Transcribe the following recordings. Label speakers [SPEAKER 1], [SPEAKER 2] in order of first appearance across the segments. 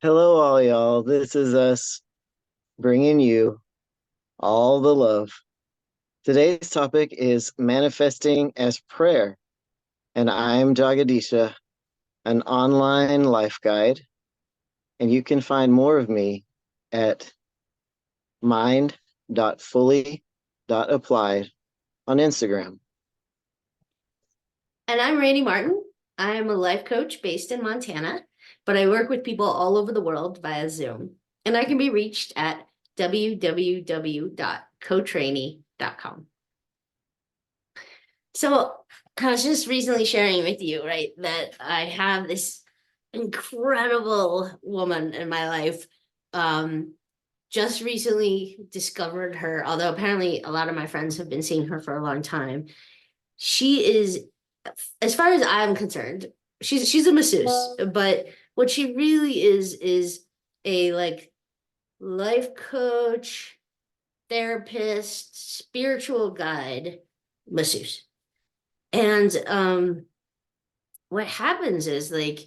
[SPEAKER 1] Hello, all y'all. This is us bringing you all the love. Today's topic is manifesting as prayer, and I'm Jagadisha, an online life guide, and you can find more of me at mind.fully.applied on Instagram.
[SPEAKER 2] And I'm Randy Martin. I'm a life coach based in Montana, but I work with people all over the world via Zoom. And I can be reached at www.coachrainy.com. So I was just recently sharing with you, right, that I have this incredible woman in my life. Just recently discovered her, although apparently a lot of my friends have been seeing her for a long time. She is, as far as I'm concerned, she's a masseuse, but what she really is a like life coach, therapist, spiritual guide, masseuse. And what happens is like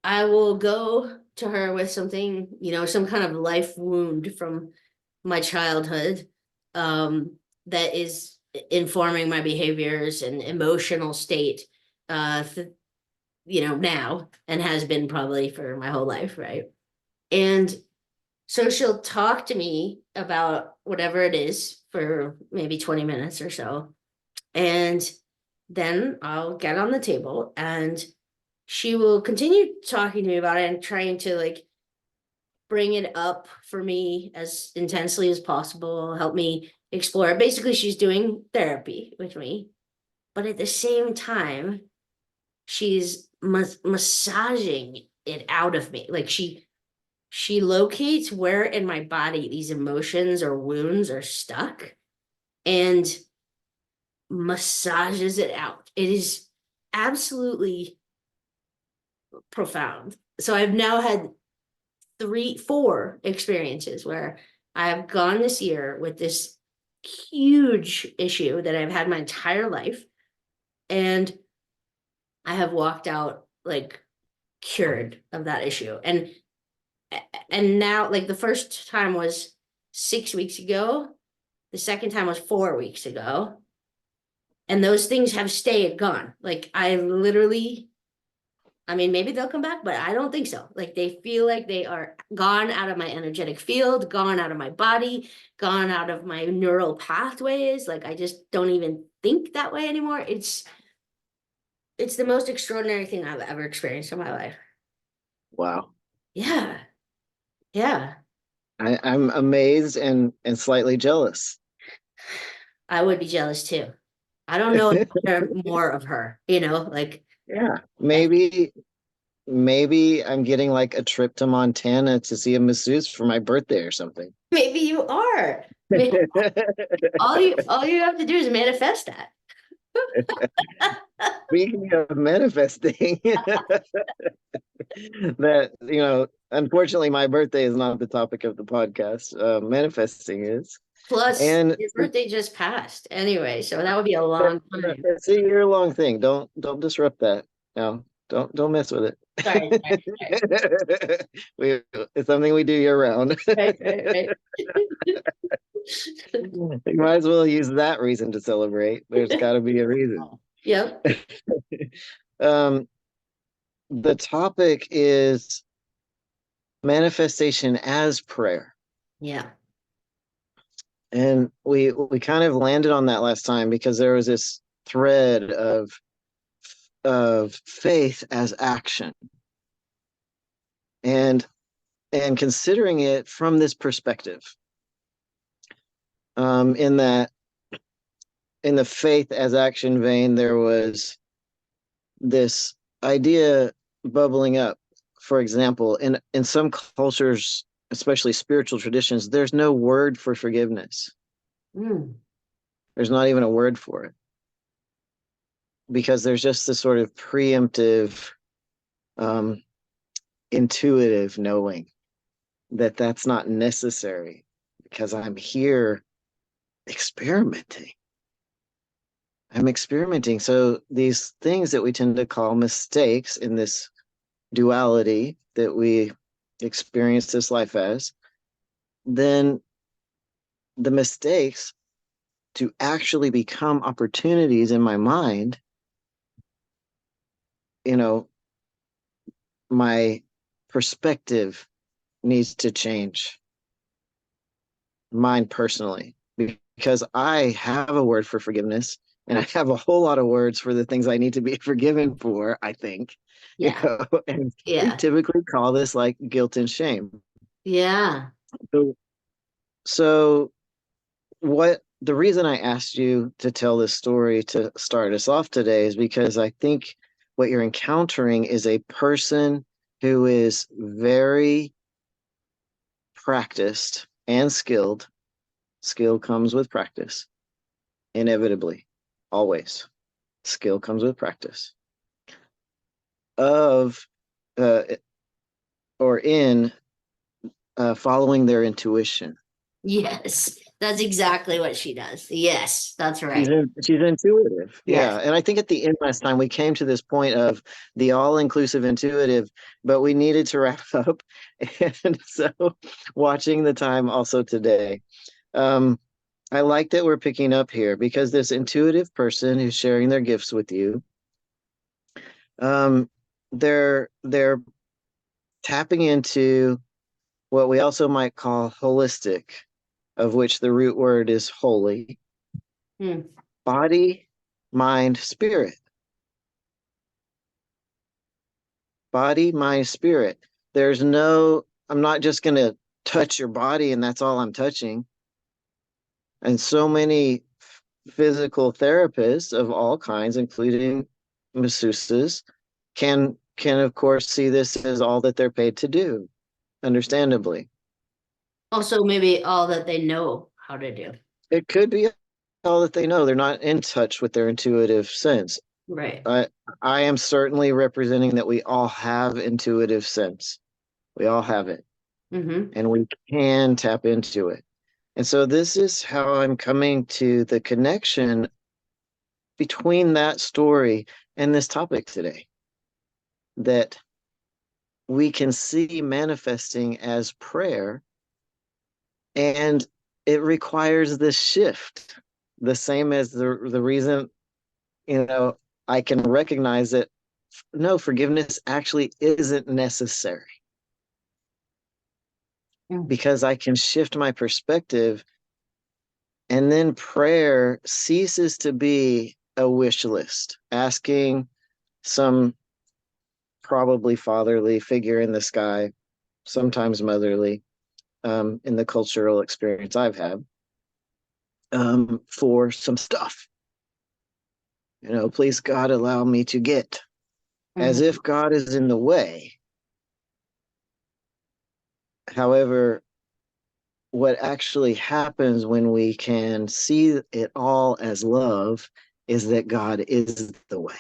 [SPEAKER 2] I will go to her with something, some kind of life wound from my childhood, that is informing my behaviors and emotional state, now and has been probably for my whole life, right? And so she'll talk to me about whatever it is for maybe 20 minutes or so. And then I'll get on the table and she will continue talking to me about it and trying to like bring it up for me as intensely as possible, help me explore it. Basically, she's doing therapy with me, but at the same time, she's massaging it out of me. Like she locates where in my body these emotions or wounds are stuck and massages it out. It is absolutely profound. So I've now had four experiences where I've gone this year with this huge issue that I've had my entire life, and I have walked out like cured of that issue. And now, like, the first time was 6 weeks ago, the second time was 4 weeks ago, and those things have stayed gone. Like, I mean, maybe they'll come back, but I don't think so. Like, they feel like they are gone out of my energetic field, gone out of my body, gone out of my neural pathways. Like, I just don't even think that way anymore. It's the most extraordinary thing I've ever experienced in my life.
[SPEAKER 1] Wow.
[SPEAKER 2] Yeah. Yeah.
[SPEAKER 1] I'm amazed and slightly jealous.
[SPEAKER 2] I would be jealous too. I don't know if there more of her, like
[SPEAKER 1] Yeah. Maybe I'm getting like a trip to Montana to see a masseuse for my birthday or something.
[SPEAKER 2] maybe you are. Maybe all you have to do is manifest that.
[SPEAKER 1] Speaking of manifesting, that, unfortunately, my birthday is not the topic of the podcast. Manifesting is.
[SPEAKER 2] Plus,
[SPEAKER 1] And
[SPEAKER 2] your birthday just passed anyway, so that would be a long time.
[SPEAKER 1] it's a year-long thing. Don't disrupt that. No, don't mess with it.
[SPEAKER 2] Sorry, sorry,
[SPEAKER 1] It's something we do year round.
[SPEAKER 2] right.
[SPEAKER 1] You might as well use that reason to celebrate. There's got to be a reason.
[SPEAKER 2] Yep.
[SPEAKER 1] Um, the topic is manifestation as prayer.
[SPEAKER 2] Yeah.
[SPEAKER 1] And we kind of landed on that last time because there was this thread of faith as action. And considering it from this perspective, in that in the faith as action vein, there was this idea bubbling up. For example, in some cultures, especially spiritual traditions, there's no word for forgiveness.
[SPEAKER 2] Mm.
[SPEAKER 1] There's not even a word for it because there's just this sort of preemptive, intuitive knowing that that's not necessary because I'm here experimenting. I'm experimenting. So these things that we tend to call mistakes in this duality that we experience this life as, then the mistakes to actually become opportunities in my mind, you know, my perspective needs to change, mine personally, because I have a word for forgiveness and I have a whole lot of words for the things I need to be forgiven for, I think,
[SPEAKER 2] Yeah.
[SPEAKER 1] and we
[SPEAKER 2] Yeah.
[SPEAKER 1] typically call this like guilt and shame.
[SPEAKER 2] Yeah.
[SPEAKER 1] So, so what the reason I asked you to tell this story to start us off today is because I think what you're encountering is a person who is very practiced and skilled. Skill comes with practice, inevitably, always. Skill comes with practice of uh, or in following their intuition.
[SPEAKER 2] Yes. That's exactly what she does. Yes, that's right.
[SPEAKER 1] She's intuitive, yeah.
[SPEAKER 2] Yes.
[SPEAKER 1] And I think at the end last time we came to this point of the all-inclusive intuitive, but we needed to wrap up. And so, watching the time also today, um, I like that we're picking up here because this intuitive person who's sharing their gifts with you, um, they're tapping into what we also might call holistic, of which the root word is holy,
[SPEAKER 2] Hmm.
[SPEAKER 1] body, mind, spirit. Body, mind, spirit. There's no, I'm not just going to touch your body and that's all I'm touching. And so many physical therapists of all kinds, including masseuses, can of course see this as all that they're paid to do, understandably.
[SPEAKER 2] Also, maybe all that they know how to do.
[SPEAKER 1] It could be all that they know. They're not in touch with their intuitive sense.
[SPEAKER 2] Right.
[SPEAKER 1] I I am certainly representing that we all have intuitive sense. We all have it,
[SPEAKER 2] Mm-hmm.
[SPEAKER 1] and we can tap into it. And so this is how I'm coming to the connection between that story and this topic today, that we can see manifesting as prayer, and it requires this shift, the same as the reason, you know, I can recognize that no, forgiveness actually isn't necessary
[SPEAKER 2] Mm.
[SPEAKER 1] because I can shift my perspective, and then prayer ceases to be a wish list, asking some probably fatherly figure in the sky, sometimes motherly, in the cultural experience I've had, for some stuff. Please God, allow me to get, as
[SPEAKER 2] Mm-hmm.
[SPEAKER 1] if God is in the way. However, what actually happens when we can see it all as love is that God is the way.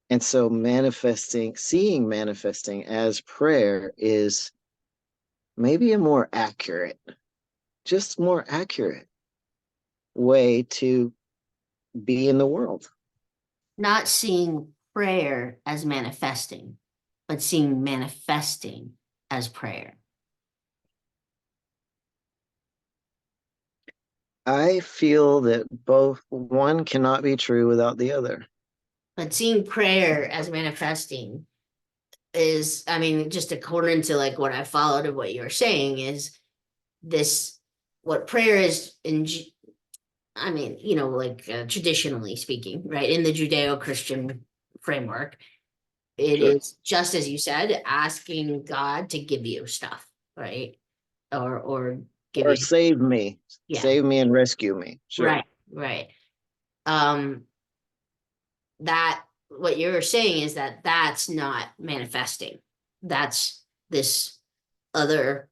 [SPEAKER 1] And so seeing manifesting as prayer is maybe a more accurate, just more accurate way to be in the world.
[SPEAKER 2] Not seeing prayer as manifesting, but seeing manifesting as prayer.
[SPEAKER 1] I feel that both one cannot be true without the other.
[SPEAKER 2] But seeing prayer as manifesting is, I mean, just according to like what I followed of what you're saying is this, what prayer is I mean, like traditionally speaking, right, in the Judeo-Christian framework, it
[SPEAKER 1] Sure.
[SPEAKER 2] is just as you said, asking God to give you stuff, right? Or give
[SPEAKER 1] Or
[SPEAKER 2] you, yeah,
[SPEAKER 1] save me and rescue me. Sure.
[SPEAKER 2] right, right. Um, that what you're saying is that that's not manifesting. That's this other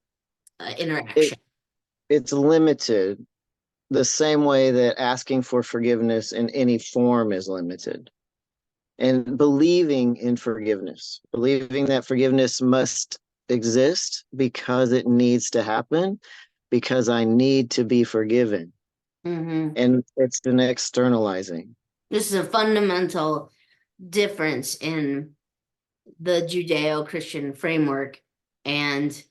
[SPEAKER 1] It
[SPEAKER 2] interaction.
[SPEAKER 1] it's limited the same way that asking for forgiveness in any form is limited. And believing in forgiveness, believing that forgiveness must exist because it needs to happen, because I need to be forgiven.
[SPEAKER 2] Hmm.
[SPEAKER 1] And it's an externalizing.
[SPEAKER 2] This is a fundamental difference in. the Judeo-Christian framework, and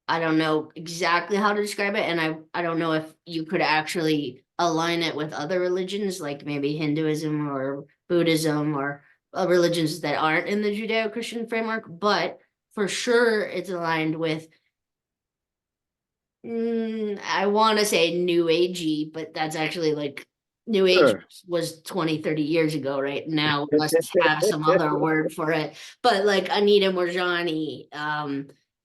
[SPEAKER 2] I don't know exactly how to describe it, and I don't know if you could actually align it with other religions, like maybe Hinduism or Buddhism or religions that aren't in the Judeo-Christian framework, but for sure it's aligned with, I want to say New Agey, but that's actually like New Age
[SPEAKER 1] Sure.
[SPEAKER 2] was 20, 30 years ago, right? Now we must have some other word for it. But like Anita Morjani,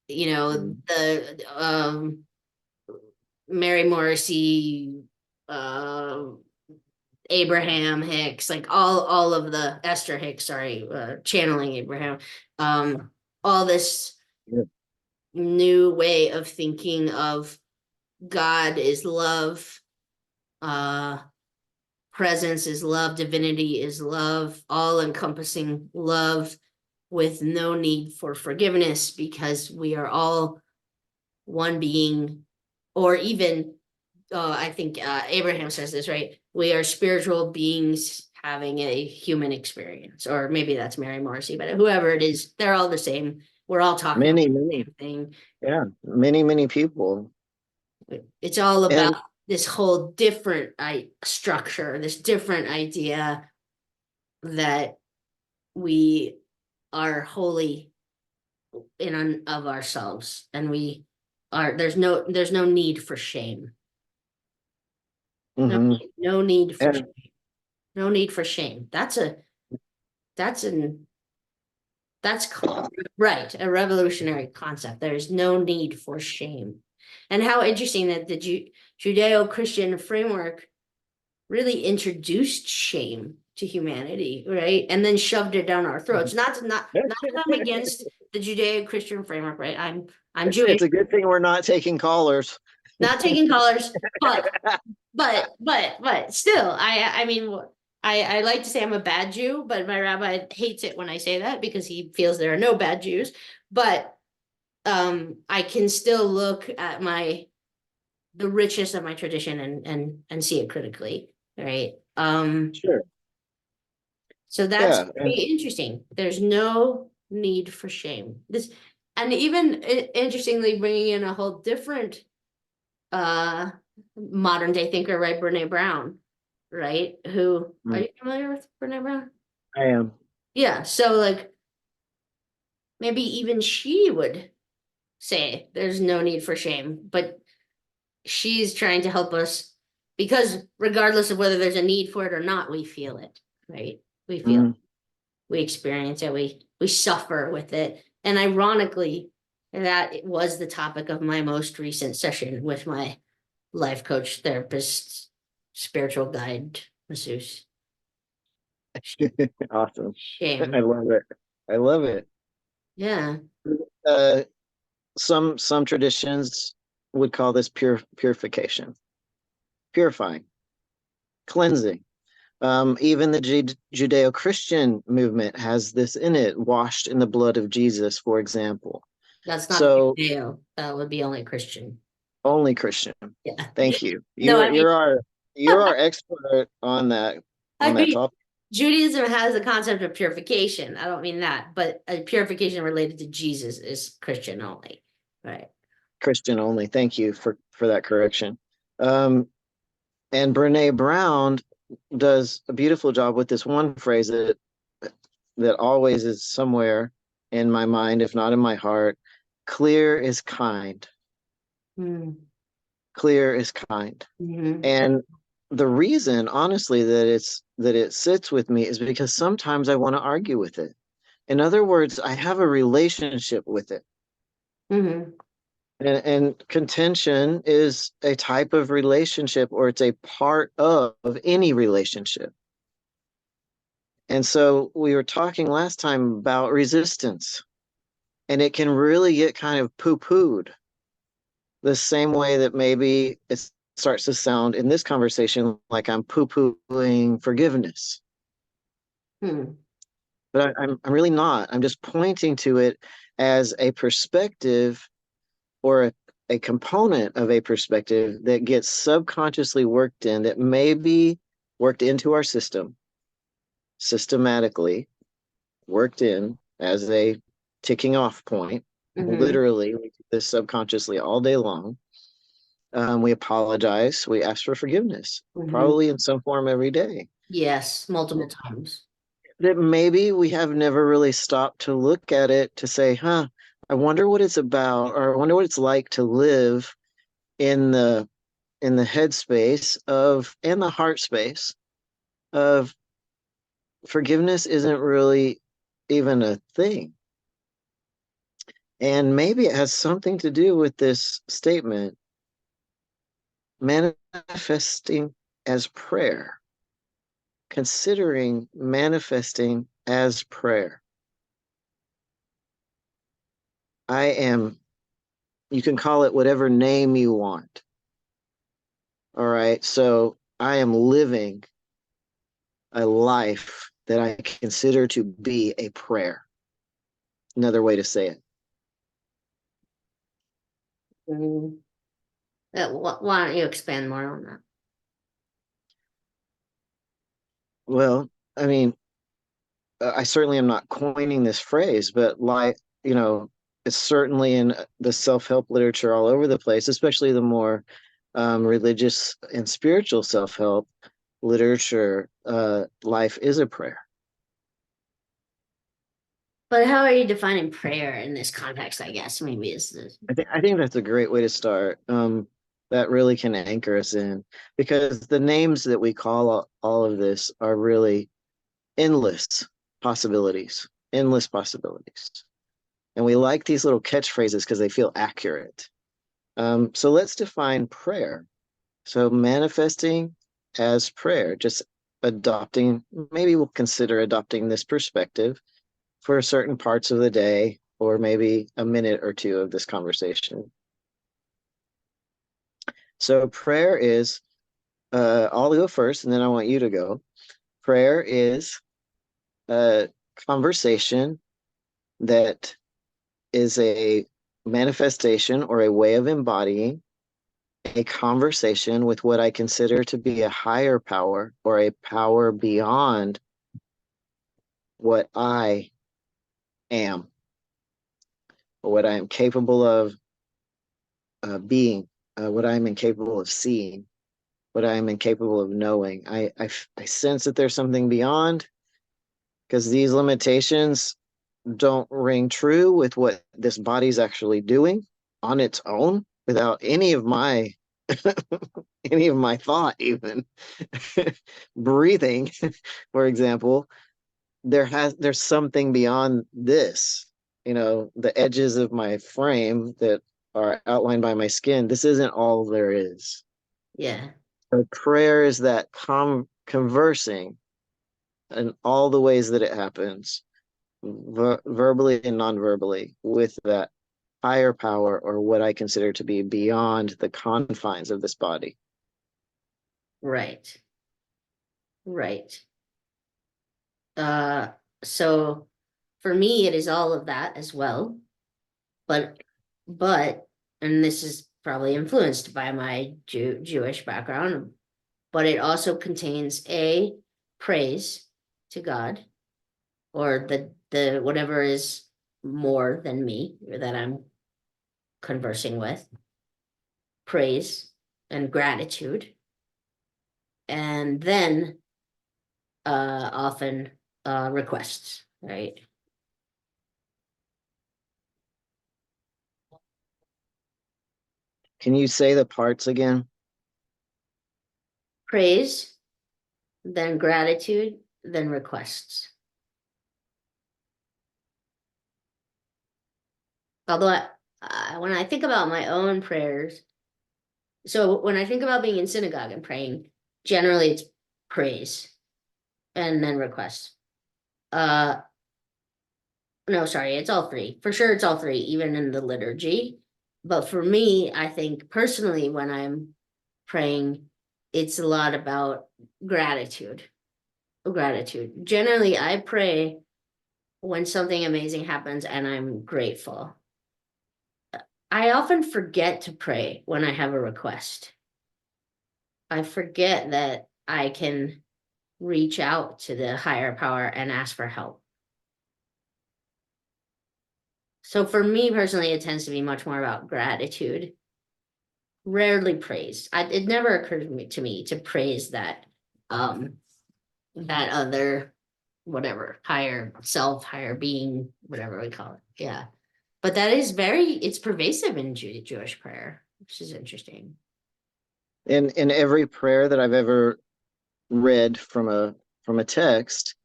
[SPEAKER 2] the Mary Morrissey, uh, Abraham Hicks, like all of the Esther Hicks, sorry, channeling Abraham, all this
[SPEAKER 1] Yeah.
[SPEAKER 2] new way of thinking of God is love, uh, presence is love, divinity is love, all encompassing love with no need for forgiveness because we are all one being, or even I think Abraham says this, right? We are spiritual beings having a human experience, or maybe that's Mary Morrissey, but whoever it is, they're all the same. We're all talking about
[SPEAKER 1] Many,
[SPEAKER 2] the
[SPEAKER 1] many,
[SPEAKER 2] same thing.
[SPEAKER 1] yeah, many people.
[SPEAKER 2] It's all about
[SPEAKER 1] And
[SPEAKER 2] this whole different structure, this different idea that we are wholly in of ourselves, and we are. There's no need for shame. No,
[SPEAKER 1] mhm.
[SPEAKER 2] no need for
[SPEAKER 1] And
[SPEAKER 2] shame. No need for shame. That's an that's right, a revolutionary concept. There is no need for shame. And how interesting that the Judeo-Christian framework really introduced shame to humanity, right? And then shoved it down our throats. Not that I'm against the Judeo-Christian framework, right? I'm Jewish,
[SPEAKER 1] it's a good thing we're not taking callers.
[SPEAKER 2] not taking colors, but still, I mean, I like to say I'm a bad Jew, but my rabbi hates it when I say that because he feels there are no bad Jews. But I can still look at the richness of my tradition and see it critically, right?
[SPEAKER 1] Sure.
[SPEAKER 2] So that's
[SPEAKER 1] Yeah.
[SPEAKER 2] pretty
[SPEAKER 1] And
[SPEAKER 2] interesting. There's no need for shame. This, and even interestingly, bringing in a whole different uh modern day thinker, right? Brene Brown, right? Who are
[SPEAKER 1] mm,
[SPEAKER 2] you familiar with Brene Brown?
[SPEAKER 1] I am.
[SPEAKER 2] Yeah. So like maybe even she would say there's no need for shame, but she's trying to help us because regardless of whether there's a need for it or not, we feel it, right? We feel it.
[SPEAKER 1] Mm.
[SPEAKER 2] We experience it, we suffer with it. And ironically, that was the topic of my most recent session with my life coach, therapist, spiritual guide, masseuse.
[SPEAKER 1] Awesome. I
[SPEAKER 2] Shame.
[SPEAKER 1] love it. I love it.
[SPEAKER 2] Yeah.
[SPEAKER 1] Uh, some traditions would call this purification, purifying, cleansing. Even the Judeo-Christian movement has this in it, washed in the blood of Jesus, for example.
[SPEAKER 2] That's not
[SPEAKER 1] So
[SPEAKER 2] Judeo. That would be only Christian.
[SPEAKER 1] only Christian.
[SPEAKER 2] Yeah.
[SPEAKER 1] Thank you.
[SPEAKER 2] No, I mean,
[SPEAKER 1] You're our expert
[SPEAKER 2] I
[SPEAKER 1] on that
[SPEAKER 2] mean,
[SPEAKER 1] topic.
[SPEAKER 2] Judaism has the concept of purification. I don't mean that, but a purification related to Jesus is Christian only. Right.
[SPEAKER 1] Christian only. Thank you for that correction. Um, and Brene Brown does a beautiful job with this one phrase that always is somewhere in my mind, if not in my heart. Clear is kind.
[SPEAKER 2] Mm-hmm.
[SPEAKER 1] Clear is kind.
[SPEAKER 2] Mm-hmm.
[SPEAKER 1] And the reason, honestly, that it sits with me is because sometimes I want to argue with it. In other words, I have a relationship with it.
[SPEAKER 2] Mm-hmm.
[SPEAKER 1] And contention is a type of relationship, or it's a part of any relationship. And so we were talking last time about resistance, and it can really get kind of poo-pooed the same way that maybe it starts to sound in this conversation like I'm poo-pooing forgiveness.
[SPEAKER 2] Hmm.
[SPEAKER 1] But I'm really not. I'm just pointing to it as a perspective, or a component of a perspective that gets subconsciously worked in, that may be worked into our system systematically, worked in as a ticking off point.
[SPEAKER 2] Mm-hmm.
[SPEAKER 1] Literally, we do this subconsciously all day long. We apologize. We ask for forgiveness,
[SPEAKER 2] Mm-hmm.
[SPEAKER 1] probably in some form every day.
[SPEAKER 2] Yes, multiple times.
[SPEAKER 1] That maybe we have never really stopped to look at it to say, huh, I wonder what it's about, or I wonder what it's like to live in the headspace of and the heart space of forgiveness isn't really even a thing. And maybe it has something to do with this statement, manifesting as prayer, considering manifesting as prayer. I am, you can call it whatever name you want. All right. So I am living a life that I consider to be a prayer. Another way to say it.
[SPEAKER 2] Mm. Why don't you expand more on that?
[SPEAKER 1] Well, I mean, I certainly am not coining this phrase, but like, it's certainly in the self-help literature all over the place, especially the more religious and spiritual self-help literature. Life is a prayer.
[SPEAKER 2] But how are you defining prayer in this context, I guess, maybe is the
[SPEAKER 1] I think that's a great way to start. That really can anchor us in because the names that we call all of this are really endless possibilities, endless possibilities. And we like these little catchphrases because they feel accurate. So let's define prayer. So manifesting as prayer, just adopting, maybe we'll consider adopting this perspective for certain parts of the day or maybe a minute or two of this conversation. So prayer is, I'll go first and then I want you to go. Prayer is a conversation that is a manifestation or a way of embodying a conversation with what I consider to be a higher power or a power beyond what I am or what I am capable of being, what I am incapable of seeing, what I am incapable of knowing. I sense that there's something beyond because these limitations don't ring true with what this body's actually doing on its own without any of my thought even. Breathing, for example, there's something beyond this, the edges of my frame that are outlined by my skin. This isn't all there is.
[SPEAKER 2] yeah,
[SPEAKER 1] So prayer is that conversing in all the ways that it happens, verbally and non-verbally, with that higher power or what I consider to be beyond the confines of this body.
[SPEAKER 2] right, right. Uh, so for me, it is all of that as well. But, but, and this is probably influenced by my Jewish background, but it also contains a praise to God or the whatever is more than me or that I'm conversing with, praise and gratitude, and then often requests, right?
[SPEAKER 1] Can you say the parts again?
[SPEAKER 2] Praise, then gratitude, then requests. Although when I think about my own prayers, so when I think about being in synagogue and praying, generally it's praise and then requests. Uh, no, sorry, it's all three. For sure, it's all three, even in the liturgy. But for me, I think personally, when I'm praying, it's a lot about gratitude. Gratitude. Generally, I pray when something amazing happens and I'm grateful. I often forget to pray when I have a request. I forget that I can reach out to the higher power and ask for help. So for me personally, it tends to be much more about gratitude, rarely praise. It never occurred to me to praise um, that other, whatever, higher self, higher being, whatever we call it. Yeah. But that is it's pervasive in Jewish prayer, which is interesting.
[SPEAKER 1] In every prayer that I've ever read from a text,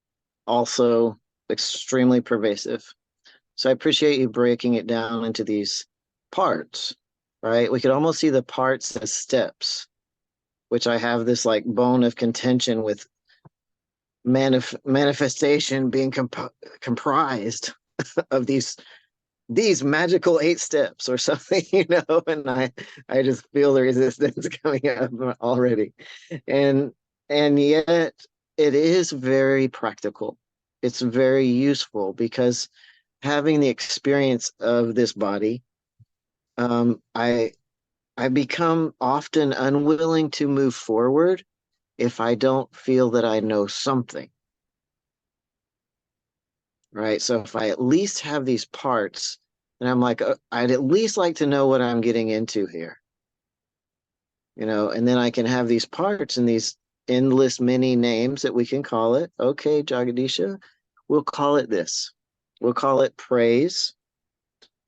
[SPEAKER 1] also extremely pervasive. So I appreciate you breaking it down into these parts, right? We could almost see the parts as steps, which I have this like bone of contention with manifestation being comprised of these magical 8 steps or something, and I just feel the resistance coming up already. And and yet it is very practical. It's very useful because having the experience of this body, um, I I become often unwilling to move forward if I don't feel that I know something, right? So if I at least have these parts, then I'm like, I'd at least like to know what I'm getting into here, and then I can have these parts and these endless many names that we can call it. Okay, Jagadisha, we'll call it this. We'll call it praise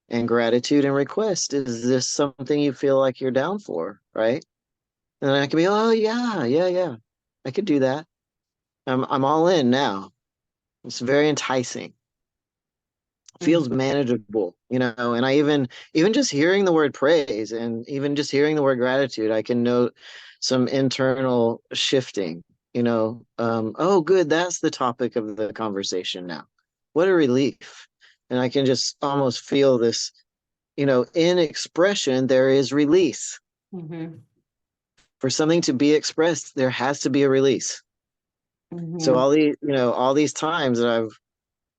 [SPEAKER 1] and gratitude and request. Is this something you feel like you're down for, right? And I can be, oh yeah, yeah, yeah. I could do that. I'm all in now. It's very enticing. Feels
[SPEAKER 2] Mhm.
[SPEAKER 1] manageable, and I even just hearing the word praise and even just hearing the word gratitude, I can note some internal shifting, oh good, that's the topic of the conversation now. What a relief. And I can just almost feel this, in expression there is release.
[SPEAKER 2] Mhm.
[SPEAKER 1] For something to be expressed, there has to be a release. So
[SPEAKER 2] Mhm.
[SPEAKER 1] all these times that I've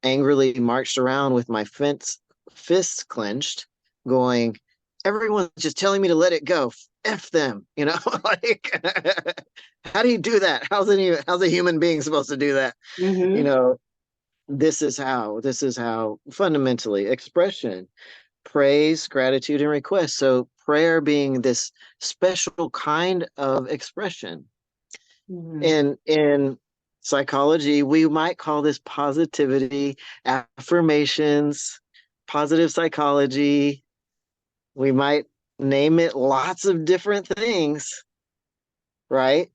[SPEAKER 1] angrily marched around with my fists clenched, going, everyone's just telling me to let it go. F them, like, how do you do that? How's a human being supposed to do that? You
[SPEAKER 2] Mhm.
[SPEAKER 1] know, this is how fundamentally expression, praise, gratitude, and request. So prayer being this special kind of expression.
[SPEAKER 2] Mhm.
[SPEAKER 1] In psychology, we might call this positivity, affirmations, positive psychology. We might name it lots of different things, right?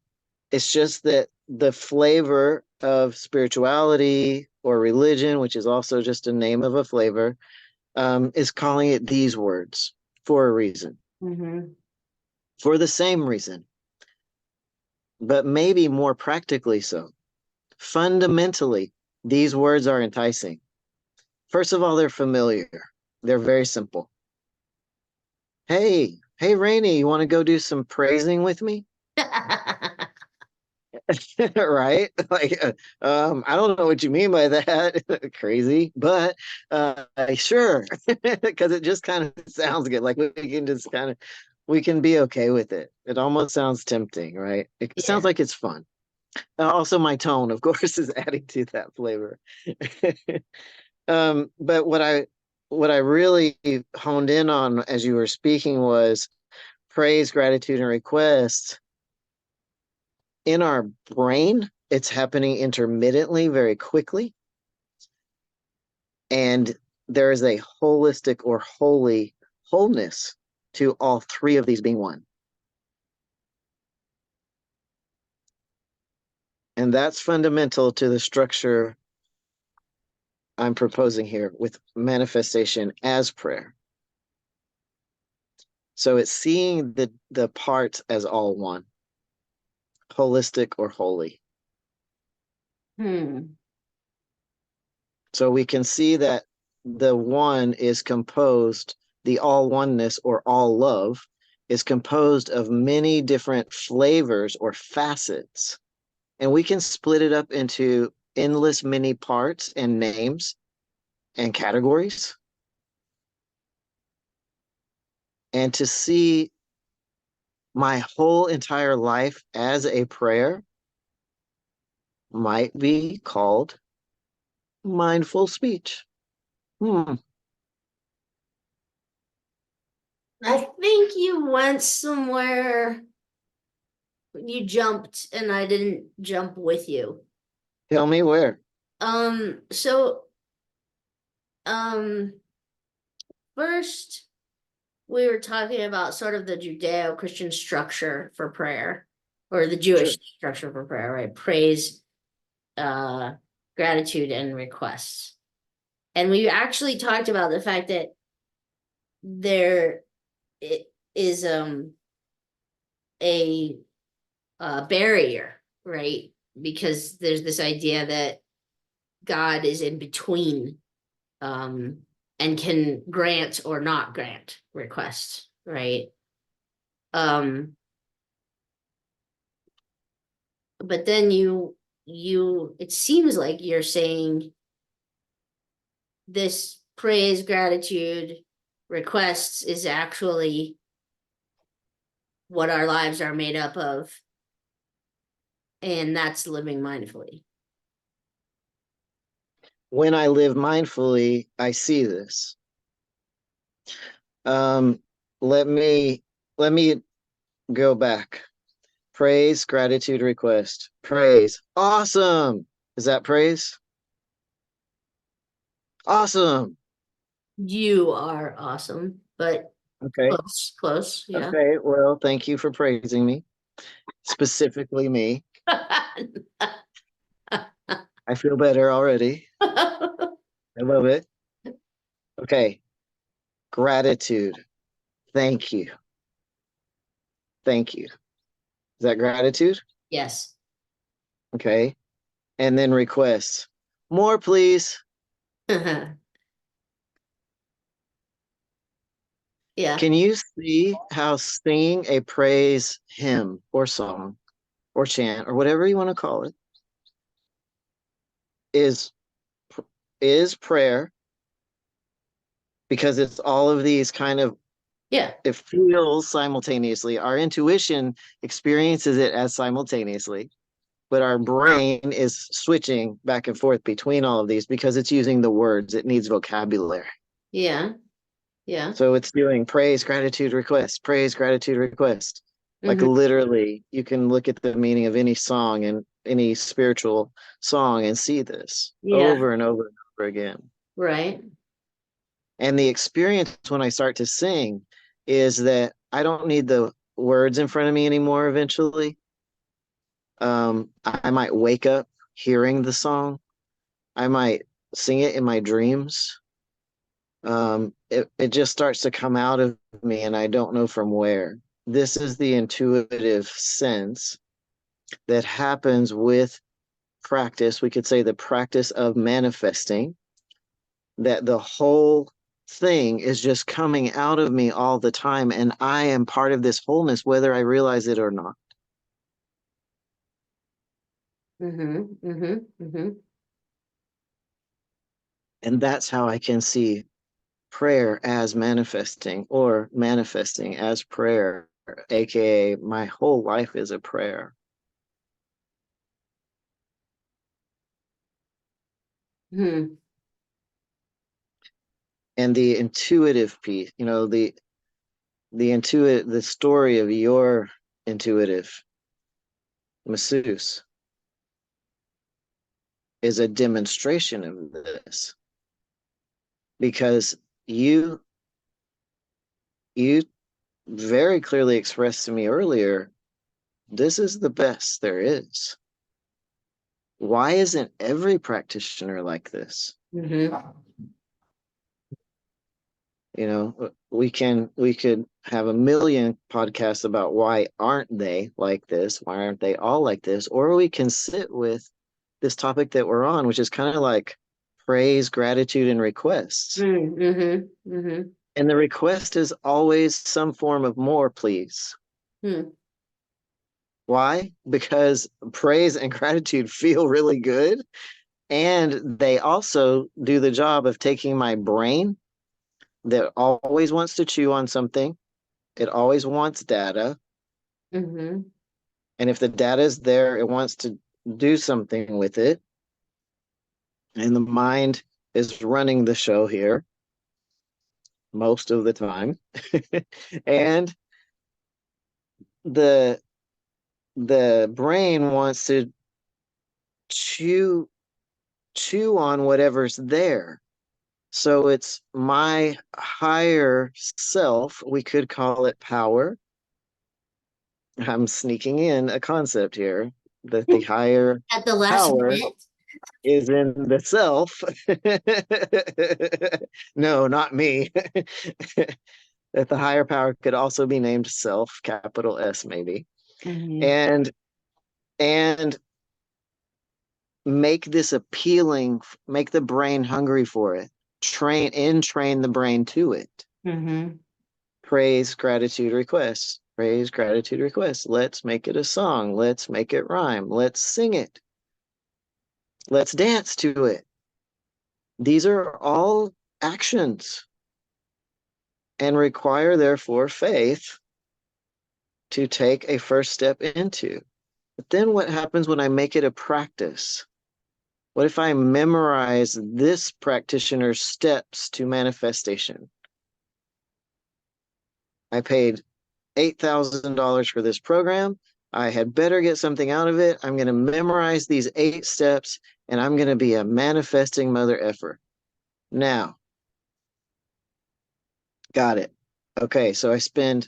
[SPEAKER 1] It's just that the flavor of spirituality or religion, which is also just a name of a flavor, is calling it these words for a reason,
[SPEAKER 2] Mhm.
[SPEAKER 1] for the same reason, but maybe more practically so. Fundamentally, these words are enticing. First of all, they're familiar. They're very simple. Hey, Rainey, you want to go do some praising with me? Right? Like, I don't know what you mean by that, crazy, but sure, because it just kind of sounds good. Like we can be okay with it. It almost sounds tempting, right? It sounds
[SPEAKER 2] Yeah.
[SPEAKER 1] like it's fun. Also, my tone, of course, is adding to that flavor. But what I really honed in on as you were speaking was praise, gratitude, and request in our brain. It's happening intermittently, very quickly, and there is a holistic or holy wholeness to all three of these being one. And that's fundamental to the structure I'm proposing here with manifestation as prayer. So it's seeing the parts as all one, holistic or holy.
[SPEAKER 2] Hmm.
[SPEAKER 1] So we can see that the one is composed, the all oneness or all love is composed of many different flavors or facets. And we can split it up into endless many parts and names and categories. And to see my whole entire life as a prayer might be called mindful speech. Hmm.
[SPEAKER 2] I think you went somewhere, you jumped and I didn't jump with you.
[SPEAKER 1] Tell me where.
[SPEAKER 2] So, um, first we were talking about sort of the Judeo-Christian structure for prayer, or the
[SPEAKER 1] Sure.
[SPEAKER 2] Jewish structure for prayer, right? Praise, uh, gratitude, and requests. And we actually talked about the fact that there it is a barrier, right? Because there's this idea that God is in between, um, and can grant or not grant requests, right? Um, but then it seems like you're saying this praise, gratitude, requests is actually what our lives are made up of, and that's living mindfully.
[SPEAKER 1] When I live mindfully, I see this. Um, let me let me go back. Praise, gratitude, request. Praise. Awesome. Is that praise? Awesome.
[SPEAKER 2] You are awesome, but
[SPEAKER 1] Okay.
[SPEAKER 2] close, close, yeah.
[SPEAKER 1] Okay. Well, thank you for praising me, specifically me. I feel better already. I love it. Okay. Gratitude. Thank you. Thank you. Is that gratitude?
[SPEAKER 2] Yes.
[SPEAKER 1] Okay. And then request. More, please.
[SPEAKER 2] Yeah.
[SPEAKER 1] Can you see how singing a praise hymn or song or chant or whatever you want to call it is is prayer, because it's all of these kind of,
[SPEAKER 2] Yeah.
[SPEAKER 1] it feels simultaneously. Our intuition experiences it as simultaneously, but our brain is switching back and forth between all of these because it's using the words. It needs vocabulary.
[SPEAKER 2] Yeah. Yeah.
[SPEAKER 1] So it's doing praise, gratitude, request, praise, gratitude, request. Like
[SPEAKER 2] Hmm.
[SPEAKER 1] literally, you can look at the meaning of any song and any spiritual song and see this
[SPEAKER 2] Yeah.
[SPEAKER 1] over and over and over again.
[SPEAKER 2] Right.
[SPEAKER 1] And the experience when I start to sing is that I don't need the words in front of me anymore eventually. I might wake up hearing the song. I might sing it in my dreams. It just starts to come out of me and I don't know from where. This is the intuitive sense that happens with practice. We could say the practice of manifesting, that the whole thing is just coming out of me all the time. And I am part of this wholeness, whether I realize it or not.
[SPEAKER 2] Hmm. Hmm. Hmm.
[SPEAKER 1] And that's how I can see prayer as manifesting, or manifesting as prayer, aka my whole life is a prayer.
[SPEAKER 2] Hmm.
[SPEAKER 1] And the intuitive piece, the story of your intuitive masseuse is a demonstration of this, because you you very clearly expressed to me earlier, this is the best there is. Why isn't every practitioner like this?
[SPEAKER 2] Hmm.
[SPEAKER 1] We could have a million podcasts about why aren't they like this, why aren't they all like this, or we can sit with this topic that we're on, which is kind of like praise, gratitude, and requests.
[SPEAKER 2] Hmm. Hmm.
[SPEAKER 1] And the request is always some form of more, please.
[SPEAKER 2] Hmm.
[SPEAKER 1] Why? Because praise and gratitude feel really good, and they also do the job of taking my brain that always wants to chew on something. It always wants data.
[SPEAKER 2] Hmm.
[SPEAKER 1] And if the data is there, it wants to do something with it. And the mind is running the show here. most of the time. And the the brain wants to chew chew on whatever's there. So it's my higher self, we could call it power. I'm sneaking in a concept here that the higher
[SPEAKER 2] At the last
[SPEAKER 1] power
[SPEAKER 2] minute.
[SPEAKER 1] is in the self. No, not me. That the higher power could also be named self, capital S maybe.
[SPEAKER 2] Mhm.
[SPEAKER 1] And and make this appealing, make the brain hungry for it. Train the brain to it.
[SPEAKER 2] Mhm.
[SPEAKER 1] Praise, gratitude, requests. Praise, gratitude, requests. Let's make it a song. Let's make it rhyme. Let's sing it. Let's dance to it. These are all actions and require, therefore, faith to take a first step into. But then what happens when I make it a practice? What if I memorize this practitioner's steps to manifestation? I paid $8,000 for this program. I had better get something out of it. I'm going to memorize these 8 steps and I'm going to be a manifesting mother effer. Now, got it. Okay, so I spend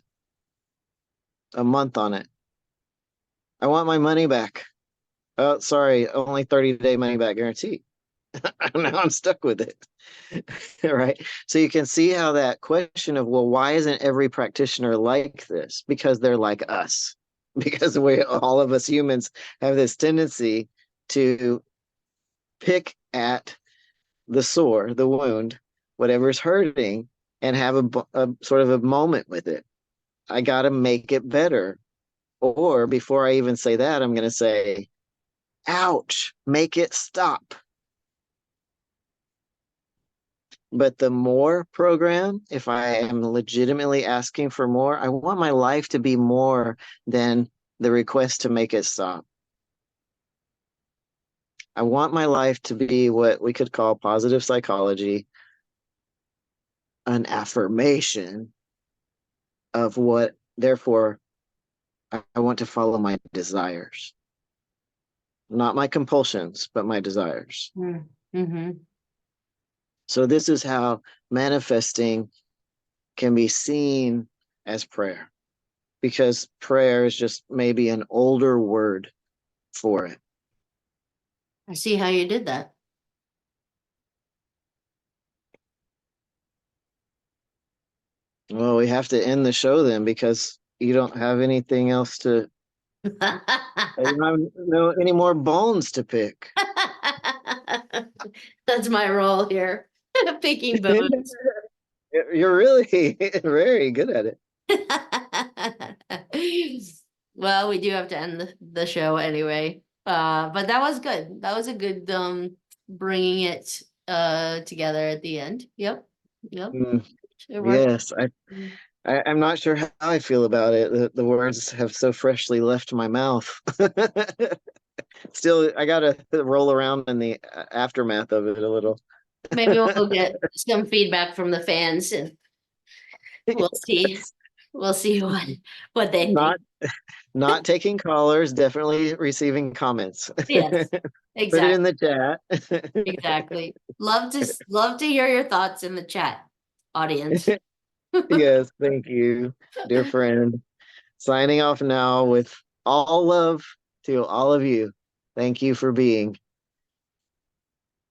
[SPEAKER 1] a month on it. I want my money back. Oh, sorry, only 30-day money back guarantee. Now I'm stuck with it. Right. So you can see how that question of, well, why isn't every practitioner like this? Because they're like us. Because we all of us humans have this tendency to pick at the sore, the wound, whatever's hurting, and have a sort of a moment with it. I got to make it better. Or before I even say that, I'm going to say, ouch, make it stop. But the more program, if I am legitimately asking for more, I want my life to be more than the request to make it stop. I want my life to be what we could call positive psychology, an affirmation of what, therefore, I want to follow my desires, not my compulsions, but my desires.
[SPEAKER 2] Mhm.
[SPEAKER 1] So, this is how manifesting can be seen as prayer, because prayer is just maybe an older word for it.
[SPEAKER 2] I see how you did that.
[SPEAKER 1] Well, we have to end the show then because you don't have anything else to, you don't have any more bones to pick.
[SPEAKER 2] That's my role here. Picking bones.
[SPEAKER 1] You're really very good at it.
[SPEAKER 2] Well, we do have to end the show anyway. But that was good. That was a good bringing it together at the end. Yep. Yep.
[SPEAKER 1] Mm,
[SPEAKER 2] It worked.
[SPEAKER 1] yes, I'm not sure how I feel about it. The words have so freshly left my mouth. Still, I gotta roll around in the aftermath of it a little.
[SPEAKER 2] Maybe we'll get some feedback from the fans and we'll see.
[SPEAKER 1] Yes.
[SPEAKER 2] We'll see what they think.
[SPEAKER 1] Not not taking callers, definitely receiving comments.
[SPEAKER 2] Yes,
[SPEAKER 1] Put it in
[SPEAKER 2] exactly.
[SPEAKER 1] the chat.
[SPEAKER 2] Exactly. Love to hear your thoughts in the chat, audience.
[SPEAKER 1] Yes, thank you, dear friend. Signing off now with all love to all of you. Thank you for being.